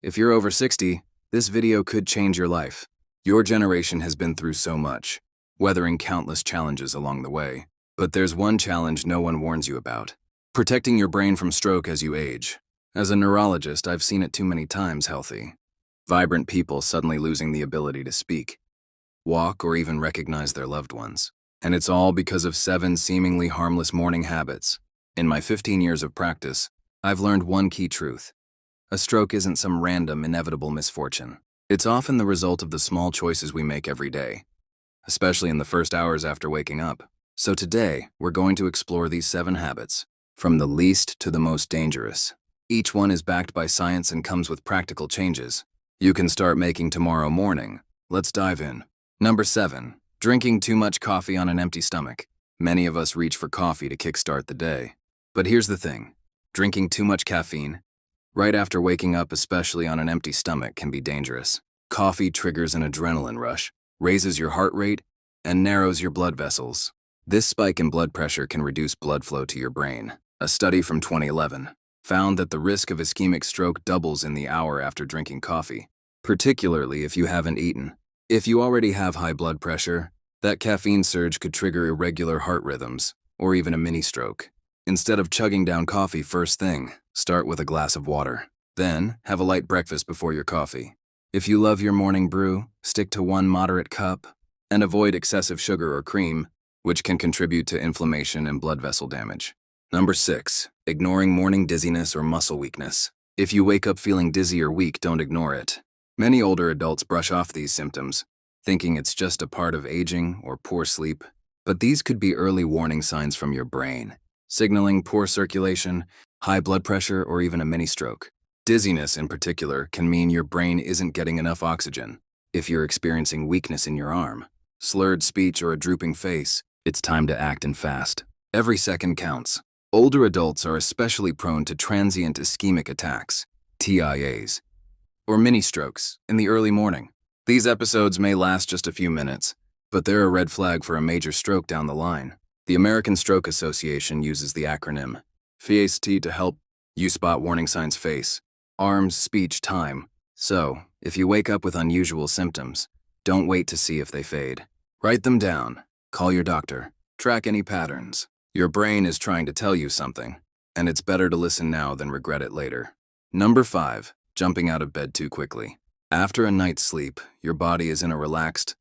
If you're over 60, this video could change your life. Your generation has been through so much, weathering countless challenges along the way. But there's one challenge no one warns you about: protecting your brain from stroke as you age. As a neurologist, I've seen it too many times. Healthy, vibrant people suddenly losing the ability to speak, walk, or even recognize their loved ones. And it's all because of 7 seemingly harmless morning habits. In my 15 years of practice, I've learned one key truth. A stroke isn't some random, inevitable misfortune. It's often the result of the small choices we make every day, especially in the first hours after waking up. So today, we're going to explore these 7 habits, from the least to the most dangerous. Each one is backed by science and comes with practical changes you can start making tomorrow morning. Let's dive in. Number 7. Drinking too much coffee on an empty stomach. Many of us reach for coffee to kickstart the day. But here's the thing. Drinking too much caffeine right after waking up, especially on an empty stomach, can be dangerous. Coffee triggers an adrenaline rush, raises your heart rate, and narrows your blood vessels. This spike in blood pressure can reduce blood flow to your brain. A study from 2011 found that the risk of ischemic stroke doubles in the hour after drinking coffee, particularly if you haven't eaten. If you already have high blood pressure, that caffeine surge could trigger irregular heart rhythms, or even a mini stroke. Instead of chugging down coffee first thing, start with a glass of water. Then, have a light breakfast before your coffee. If you love your morning brew, stick to 1 moderate cup, and avoid excessive sugar or cream, which can contribute to inflammation and blood vessel damage. Number 6. Ignoring morning dizziness or muscle weakness. If you wake up feeling dizzy or weak, don't ignore it. Many older adults brush off these symptoms, thinking it's just a part of aging or poor sleep. But these could be early warning signs from your brain, signaling poor circulation, high blood pressure, or even a mini stroke. Dizziness, in particular, can mean your brain isn't getting enough oxygen. If you're experiencing weakness in your arm, slurred speech, or a drooping face, it's time to act and fast. Every second counts. Older adults are especially prone to transient ischemic attacks, TIAs, or mini strokes in the early morning. These episodes may last just a few minutes, but they're a red flag for a major stroke down the line. The American Stroke Association uses the acronym FACE-T to help you spot warning signs: face, arms, speech, time. So, if you wake up with unusual symptoms, don't wait to see if they fade. Write them down, call your doctor, track any patterns. Your brain is trying to tell you something, and it's better to listen now than regret it later. Number 5. Jumping out of bed too quickly. After a night's sleep, your body is in a relaxed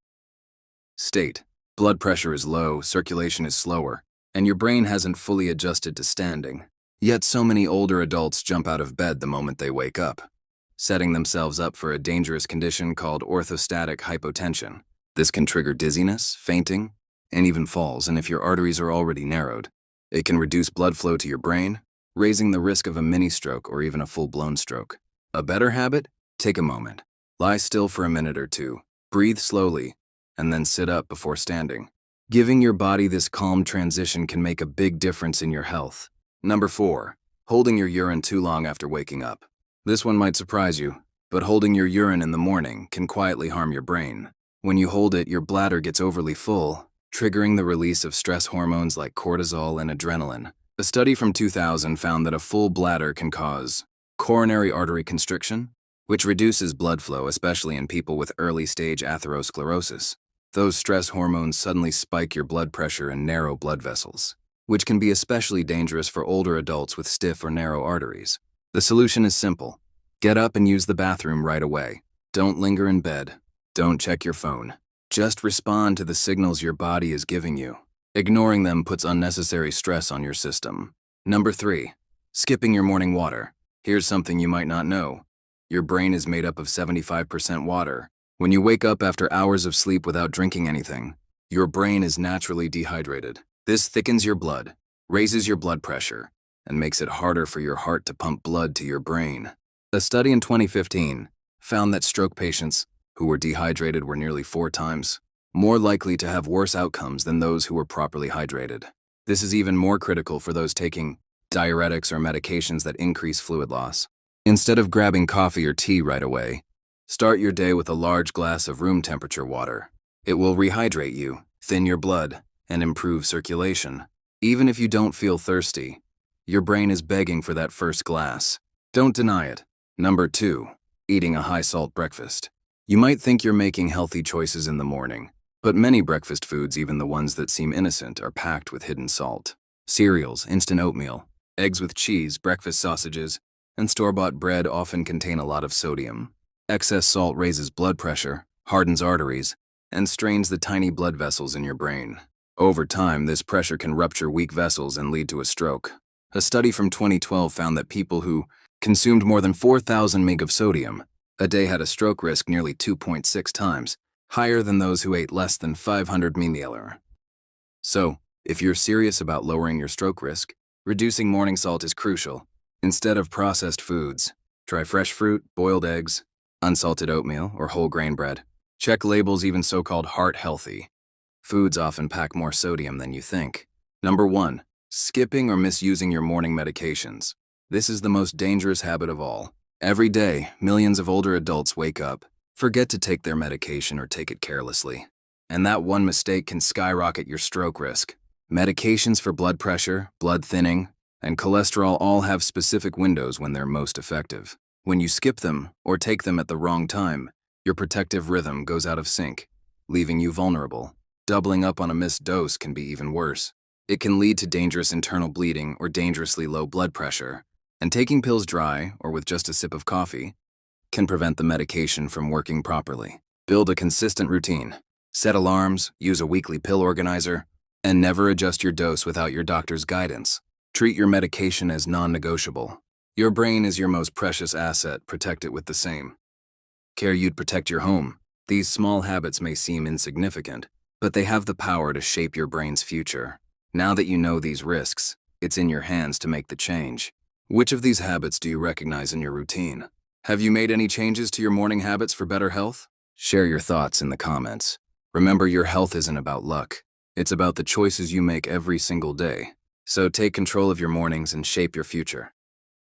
state. Blood pressure is low, circulation is slower, and your brain hasn't fully adjusted to standing. Yet so many older adults jump out of bed the moment they wake up, setting themselves up for a dangerous condition called orthostatic hypotension. This can trigger dizziness, fainting, and even falls, and if your arteries are already narrowed, it can reduce blood flow to your brain, raising the risk of a mini stroke or even a full-blown stroke. A better habit? Take a moment. Lie still for a minute or two, breathe slowly, and then sit up before standing. Giving your body this calm transition can make a big difference in your health. Number 4. Holding your urine too long after waking up. This one might surprise you, but holding your urine in the morning can quietly harm your brain. When you hold it, your bladder gets overly full, triggering the release of stress hormones like cortisol and adrenaline. A study from 2000 found that a full bladder can cause coronary artery constriction, which reduces blood flow, especially in people with early-stage atherosclerosis. Those stress hormones suddenly spike your blood pressure and narrow blood vessels, which can be especially dangerous for older adults with stiff or narrow arteries. The solution is simple. Get up and use the bathroom right away. Don't linger in bed. Don't check your phone. Just respond to the signals your body is giving you. Ignoring them puts unnecessary stress on your system. Number 3. Skipping your morning water. Here's something you might not know. Your brain is made up of 75% water. When you wake up after hours of sleep without drinking anything, your brain is naturally dehydrated. This thickens your blood, raises your blood pressure, and makes it harder for your heart to pump blood to your brain. A study in 2015 found that stroke patients who were dehydrated were nearly 4 times more likely to have worse outcomes than those who were properly hydrated. This is even more critical for those taking diuretics or medications that increase fluid loss. Instead of grabbing coffee or tea right away, start your day with a large glass of room temperature water. It will rehydrate you, thin your blood, and improve circulation. Even if you don't feel thirsty, your brain is begging for that first glass. Don't deny it. Number 2. Eating a high-salt breakfast. You might think you're making healthy choices in the morning, but many breakfast foods, even the ones that seem innocent, are packed with hidden salt. Cereals, instant oatmeal, eggs with cheese, breakfast sausages, and store-bought bread often contain a lot of sodium. Excess salt raises blood pressure, hardens arteries, and strains the tiny blood vessels in your brain. Over time, this pressure can rupture weak vessels and lead to a stroke. A study from 2012 found that people who consumed more than 4,000 mg of sodium a day had a stroke risk nearly 2.6 times higher than those who ate less than 500 ml. So, if you're serious about lowering your stroke risk, reducing morning salt is crucial. Instead of processed foods, try fresh fruit, boiled eggs, unsalted oatmeal, or whole grain bread. Check labels, even so-called heart-healthy foods often pack more sodium than you think. Number 1. Skipping or misusing your morning medications. This is the most dangerous habit of all. Every day, millions of older adults wake up, forget to take their medication or take it carelessly. And that one mistake can skyrocket your stroke risk. Medications for blood pressure, blood thinning, and cholesterol all have specific windows when they're most effective. When you skip them or take them at the wrong time, your protective rhythm goes out of sync, leaving you vulnerable. Doubling up on a missed dose can be even worse. It can lead to dangerous internal bleeding or dangerously low blood pressure. And taking pills dry, or with just a sip of coffee, can prevent the medication from working properly. Build a consistent routine. Set alarms, use a weekly pill organizer, and never adjust your dose without your doctor's guidance. Treat your medication as non-negotiable. Your brain is your most precious asset. Protect it with the same care you'd protect your home. These small habits may seem insignificant, but they have the power to shape your brain's future. Now that you know these risks, it's in your hands to make the change. Which of these habits do you recognize in your routine? Have you made any changes to your morning habits for better health? Share your thoughts in the comments. Remember, your health isn't about luck. It's about the choices you make every single day. So take control of your mornings and shape your future.